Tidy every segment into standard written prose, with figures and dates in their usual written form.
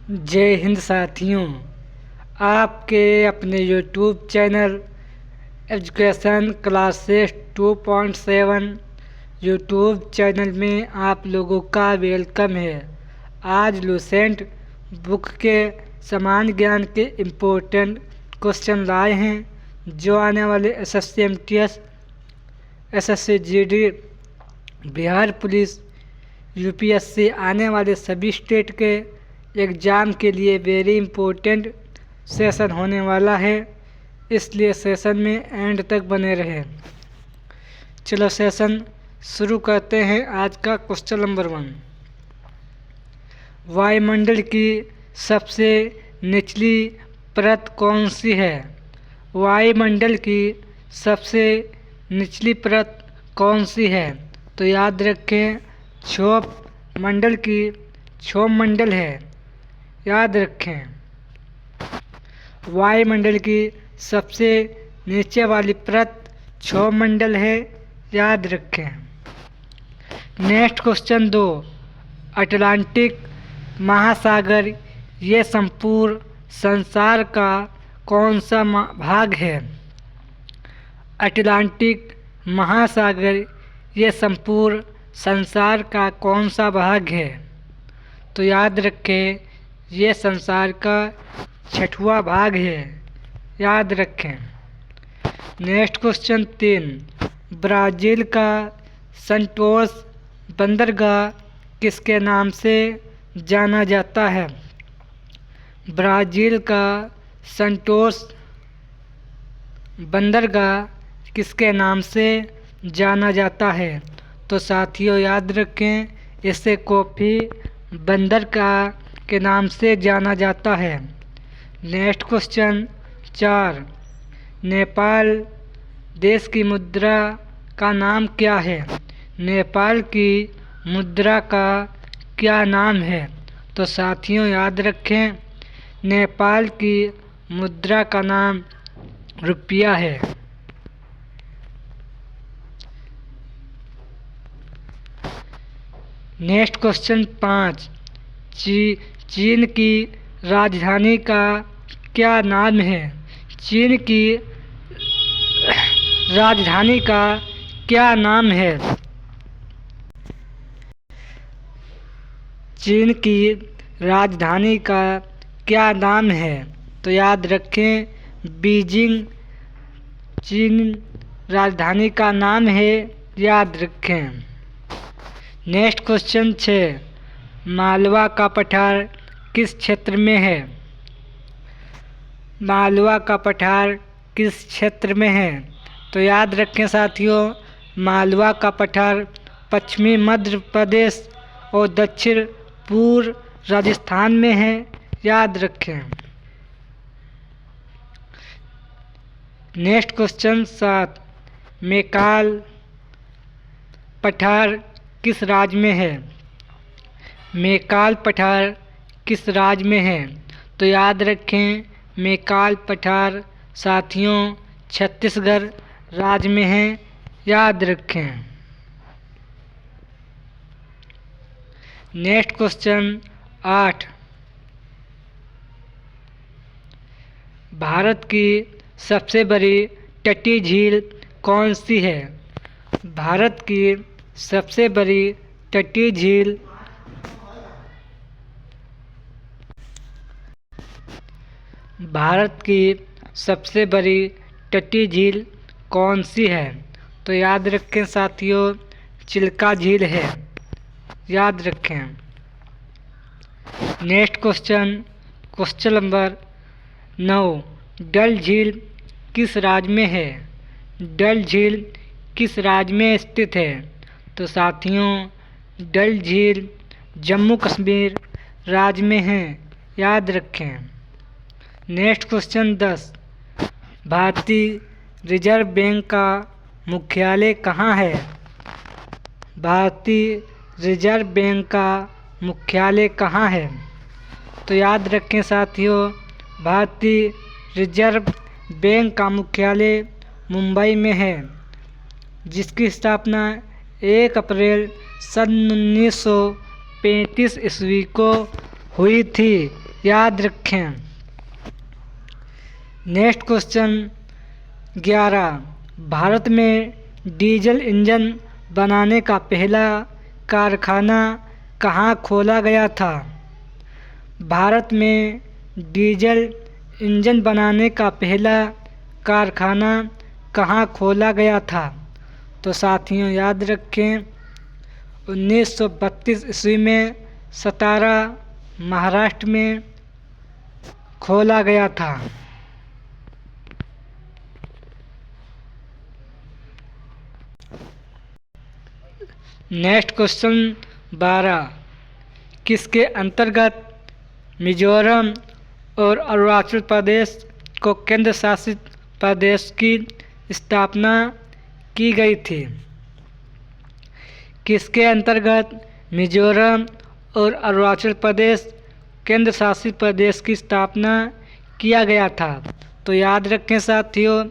जय हिंद साथियों। आपके अपने YouTube channel education classes 2.7 YouTube channel में आप लोगों का वेलकम है। आज लूसेंट बुक के समान ज्ञान के इम्पोर्टेंट क्वेश्चन लाए हैं जो आने वाले SSC MTS, SSC GD, Bihar police, UPSC आने वाले सभी स्टेट के एग्ज़ाम के लिए वेरी इम्पोर्टेंट सेशन होने वाला है, इसलिए सेशन में एंड तक बने रहें। चलो सेशन शुरू करते हैं। आज का क्वेश्चन नंबर 1, वायुमंडल की सबसे निचली परत कौन सी है? वायुमंडल की सबसे निचली परत कौन सी है? तो याद रखें, क्षोभ मंडल की क्षोभ मंडल है। याद रखें, वायुमंडल की सबसे नीचे वाली परत क्षोभ मंडल है। याद रखें। नेक्स्ट क्वेश्चन 2, अटलांटिक महासागर ये संपूर्ण संसार का कौन सा भाग है? अटलांटिक महासागर ये संपूर्ण संसार का कौन सा भाग है? तो याद रखें, ये संसार का 6वां भाग है। याद रखें। नेक्स्ट क्वेश्चन 3, ब्राज़ील का संतोष बंदरगाह किसके नाम से जाना जाता है? ब्राज़ील का संतोष बंदरगाह किसके नाम से जाना जाता है? तो साथियों याद रखें, इसे कॉफी बंदरगाह के नाम से जाना जाता है। नेक्स्ट क्वेश्चन 4, नेपाल देश की मुद्रा का नाम क्या है? नेपाल की मुद्रा का क्या नाम है? तो साथियों याद रखें, नेपाल की मुद्रा का नाम रुपया है। नेक्स्ट क्वेश्चन 5, चीन की राजधानी का क्या नाम है? चीन की राजधानी का क्या नाम है? चीन की राजधानी का क्या नाम है? तो याद रखें, बीजिंग चीन राजधानी का नाम है। याद रखें। नेक्स्ट क्वेश्चन 6, मालवा का पठार किस क्षेत्र में है? मालवा का पठार किस क्षेत्र में है? तो याद रखें साथियों, मालवा का पठार पश्चिमी मध्य प्रदेश और दक्षिण पूर्व राजस्थान में है। याद रखें। नेक्स्ट क्वेश्चन 7, मैकाल पठार किस राज्य में है? मैकाल पठार किस राज्य में है? तो याद रखें, मैकाल पठार साथियों छत्तीसगढ़ राज्य में है। याद रखें। नेक्स्ट क्वेश्चन 8, भारत की सबसे बड़ी तटीय झील कौन सी है? भारत की सबसे बड़ी तटीय झील भारत की सबसे बड़ी तटीय झील कौन सी है? तो याद रखें साथियों, चिल्का झील है। याद रखें। नेक्स्ट क्वेश्चन नंबर 9, डल झील किस राज्य में है? डल झील किस राज्य में स्थित है? तो साथियों डल झील जम्मू कश्मीर राज्य में है। याद रखें। नेक्स्ट क्वेश्चन 10, भारतीय रिजर्व बैंक का मुख्यालय कहाँ है? भारतीय रिजर्व बैंक का मुख्यालय कहाँ है? तो याद रखें साथियों, भारतीय रिजर्व बैंक का मुख्यालय मुंबई में है, जिसकी स्थापना 1 अप्रैल सन 1935 ईस्वी को हुई थी। याद रखें। नेक्स्ट क्वेश्चन 11, भारत में डीजल इंजन बनाने का पहला कारखाना कहाँ खोला गया था? भारत में डीजल इंजन बनाने का पहला कारखाना कहाँ खोला गया था? तो साथियों याद रखें 1932 ईस्वी में सतारा महाराष्ट्र में खोला गया था। नेक्स्ट क्वेश्चन 12, किसके अंतर्गत मिजोरम और अरुणाचल प्रदेश को केंद्र शासित प्रदेश की स्थापना की गई थी? किसके अंतर्गत मिजोरम और अरुणाचल प्रदेश केंद्र शासित प्रदेश की स्थापना किया गया था? तो याद रखें साथियों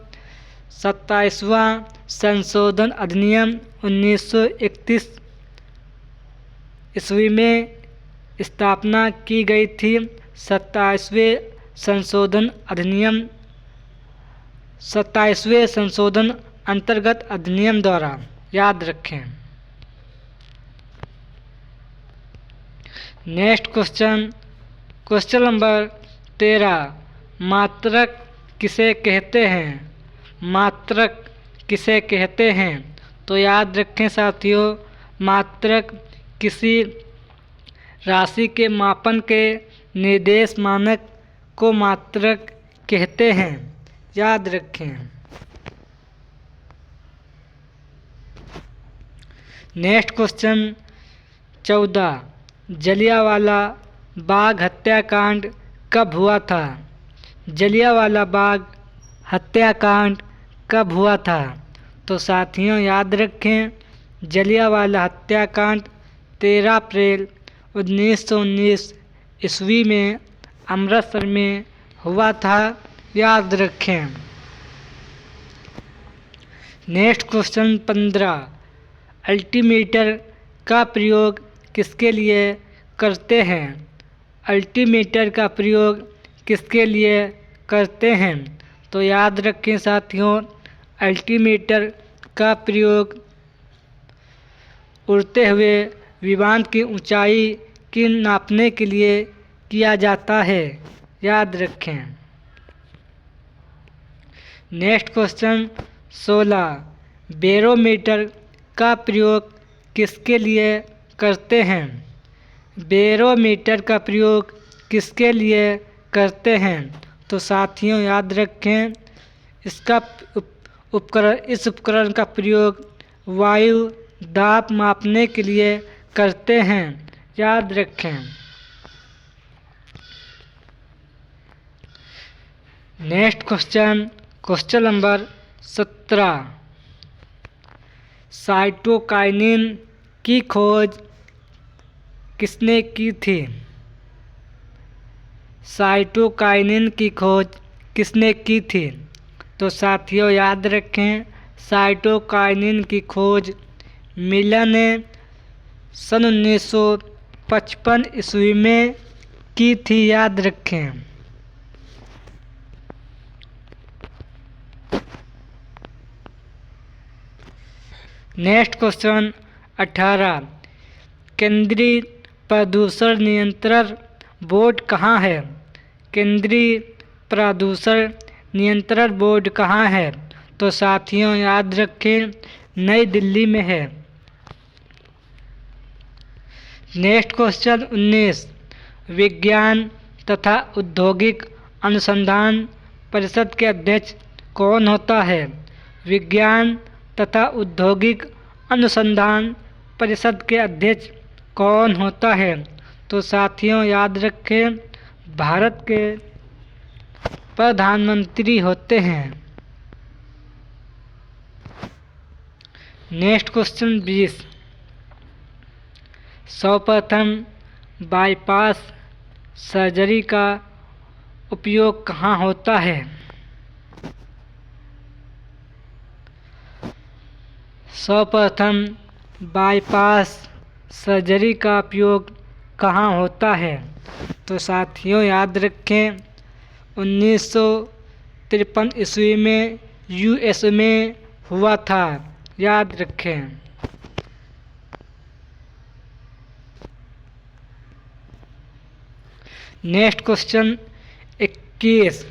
27वां संशोधन अधिनियम 1931 ईस्वी में स्थापना की गई थी। 27वें संशोधन अधिनियम 27वें संशोधन अंतर्गत अधिनियम द्वारा, याद रखें। नेक्स्ट क्वेश्चन नंबर 13, मात्रक किसे कहते हैं? मात्रक किसे कहते हैं? तो याद रखें साथियों मात्रक किसी राशि के मापन के निर्देश मानक को मात्रक कहते हैं, याद रखें। नेक्स्ट क्वेश्चन 14, जलियांवाला बाग हत्याकांड कब हुआ था? जलियांवाला बाग हत्याकांड कब हुआ था? तो साथियों याद रखें जलियांवाला हत्याकांड 13 अप्रैल 1919 ईस्वी में अमृतसर में हुआ था, याद रखें। नेक्स्ट क्वेश्चन 15, अल्टीमीटर का प्रयोग किसके लिए करते हैं? अल्टीमीटर का प्रयोग किसके लिए करते हैं? तो याद रखें साथियों अल्टीमीटर का प्रयोग उड़ते हुए विमान की ऊंचाई की नापने के लिए किया जाता है, याद रखें। नेक्स्ट क्वेश्चन 16, बैरोमीटर का प्रयोग किसके लिए करते हैं? बैरोमीटर का प्रयोग किसके लिए करते हैं? तो साथियों याद रखें इसका इस उपकरण का प्रयोग वायु दाब मापने के लिए करते हैं, याद रखें। नेक्स्ट क्वेश्चन नंबर 17, साइटोकाइनिन की खोज किसने की थी? साइटोकाइनिन की खोज किसने की थी? तो साथियों याद रखें साइटोकाइनिन की खोज मिलर ने सन 1955 ईस्वी में की थी, याद रखें। नेक्स्ट क्वेश्चन 18, केंद्रीय प्रदूषण नियंत्रण बोर्ड कहाँ है? केंद्रीय प्रदूषण नियंत्रण बोर्ड कहाँ है? तो साथियों याद रखें नई दिल्ली में है। नेक्स्ट क्वेश्चन 19, विज्ञान तथा औद्योगिक अनुसंधान परिषद के अध्यक्ष कौन होता है? विज्ञान तथा औद्योगिक अनुसंधान परिषद के अध्यक्ष कौन होता है? तो साथियों याद रखें भारत के प्रधानमंत्री होते हैं। नेक्स्ट क्वेश्चन 20, सर्वप्रथम बाईपास सर्जरी का उपयोग कहाँ होता है? सर्वप्रथम बाईपास सर्जरी का उपयोग कहाँ होता है? तो साथियों याद रखें 1953 ईस्वी में यूएस में हुआ था, याद रखें। Next question 21,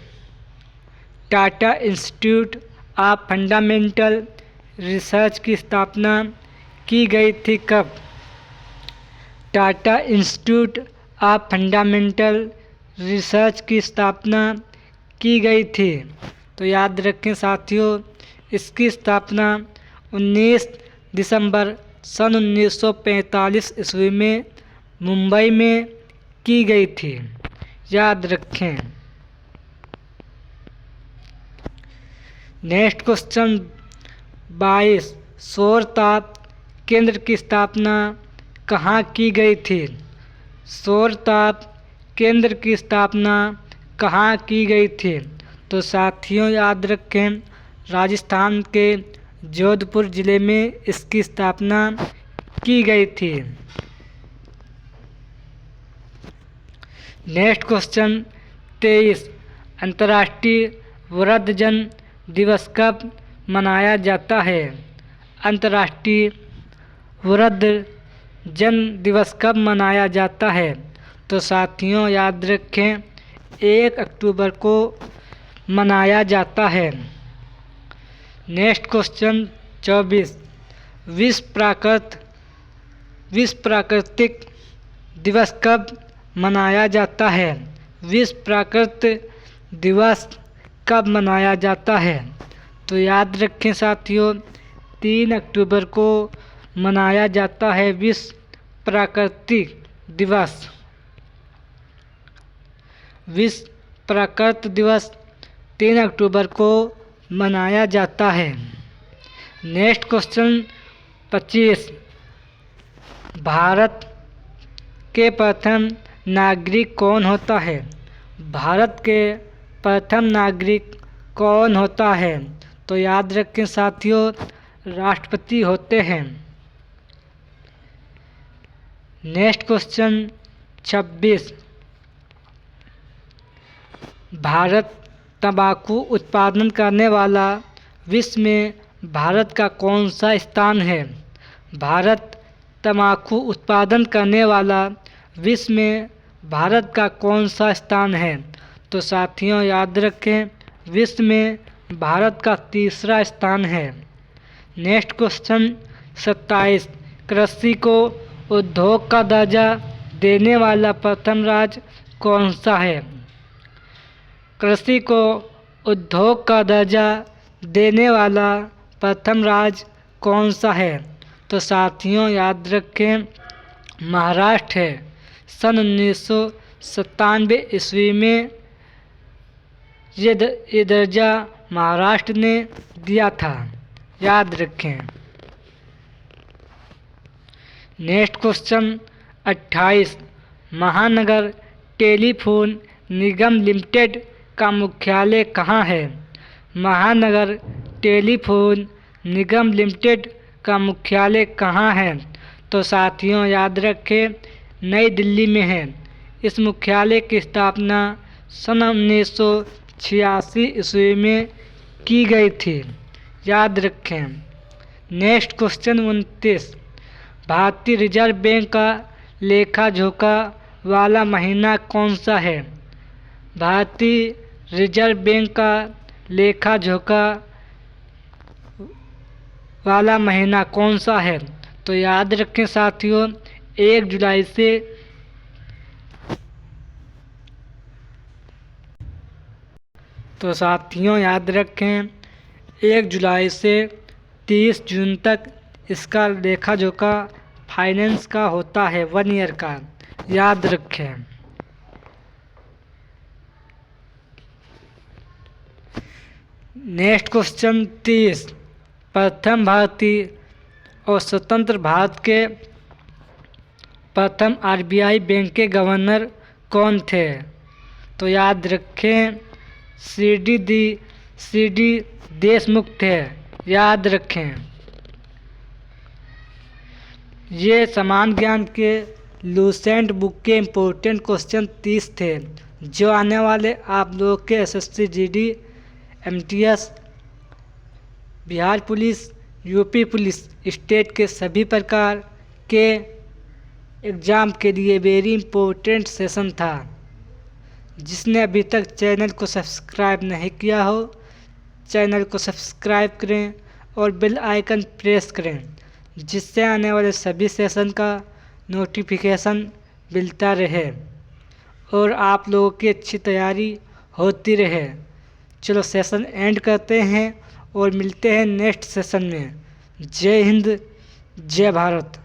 Tata institute of fundamental research की स्थापना की गई थी कब? Tata institute of fundamental research की स्थापना की गई थी। तो याद रखें साथियों, इसकी स्थापना 19 दिसंबर सन 1945 ईस्वी में मुंबई में की गई थी, याद रखें। नेक्स्ट क्वेश्चन 22, सौर ताप केंद्र की स्थापना कहाँ की गई थी? सौर ताप केंद्र की स्थापना कहाँ की गई थी? तो साथियों याद रखें, राजस्थान के जोधपुर ज़िले में इसकी स्थापना की गई थी। नेक्स्ट क्वेश्चन 23, अंतर्राष्ट्रीय वृद्धजन दिवस कब मनाया जाता है? अंतर्राष्ट्रीय वृद्धजन दिवस कब मनाया जाता है? तो साथियों याद रखें 1 अक्टूबर को मनाया जाता है। नेक्स्ट क्वेश्चन 24, विश्व प्राकृतिक दिवस कब मनाया जाता है? विश्व प्राकृतिक दिवस कब मनाया जाता है? तो याद रखें साथियों 3 अक्टूबर को मनाया जाता है विश्व प्राकृतिक दिवस। विश्व प्राकृतिक दिवस 3 अक्टूबर को मनाया जाता है। नेक्स्ट क्वेश्चन 25, भारत के प्रथम नागरिक कौन होता है? भारत के प्रथम नागरिक कौन होता है? तो याद रखें साथियों, राष्ट्रपति होते हैं। नेक्स्ट क्वेश्चन 26, भारत तंबाकू उत्पादन करने वाला विश्व में भारत का कौन सा स्थान है? भारत तंबाकू उत्पादन करने वाला विश्व में भारत का कौन सा स्थान है? तो साथियों याद रखें, विश्व में भारत का 3रा स्थान है। नेक्स्ट क्वेश्चन 27, कृषि को उद्योग का दर्जा देने वाला प्रथम राज्य कौन सा है? कृषि को उद्योग का दर्जा देने वाला प्रथम राज्य कौन सा है? तो साथियों याद रखें, महाराष्ट्र है। सन 1997 ईस्वी में ये दर्जा महाराष्ट्र ने दिया था, याद रखें। नेक्स्ट क्वेश्चन 28, महानगर टेलीफोन निगम लिमिटेड का मुख्यालय कहाँ है? महानगर टेलीफोन निगम लिमिटेड का मुख्यालय कहाँ है? तो साथियों याद रखें, नई दिल्ली में है। इस मुख्यालय की स्थापना सन 1986 ईस्वी में की गई थी, याद रखें। नेक्स्ट क्वेश्चन 29, भारतीय रिजर्व बैंक का लेखा जोखा वाला महीना कौन सा है? भारतीय रिजर्व बैंक का लेखा जोखा वाला महीना कौन सा है? तो याद रखें साथियों, 1 जुलाई से तो साथियों याद रखें 1 जुलाई से 30 जून तक इसका लेखा जोखा फाइनेंस का होता है, 1 ईयर का, याद रखें। नेक्स्ट क्वेश्चन 30, प्रथम भारतीय और स्वतंत्र भारत के प्रथम आरबीआई बैंक के गवर्नर कौन थे? तो याद रखें, सीडी देशमुख थे, याद रखें। ये समान ज्ञान के लूसेंट बुक के इम्पोर्टेंट क्वेश्चन 30 थे जो आने वाले आप लोगों के SSC GD, MTS, Bihar police, UP police, state के सभी प्रकार के एग्ज़ाम के लिए वेरी इम्पोर्टेंट सेशन था। जिसने अभी तक चैनल को सब्सक्राइब नहीं किया हो, चैनल को सब्सक्राइब करें और बेल आइकन प्रेस करें, जिससे आने वाले सभी सेशन का नोटिफिकेशन मिलता रहे और आप लोगों की अच्छी तैयारी होती रहे। चलो सेशन एंड करते हैं और मिलते हैं नेक्स्ट सेशन में। जय हिंद, जय भारत।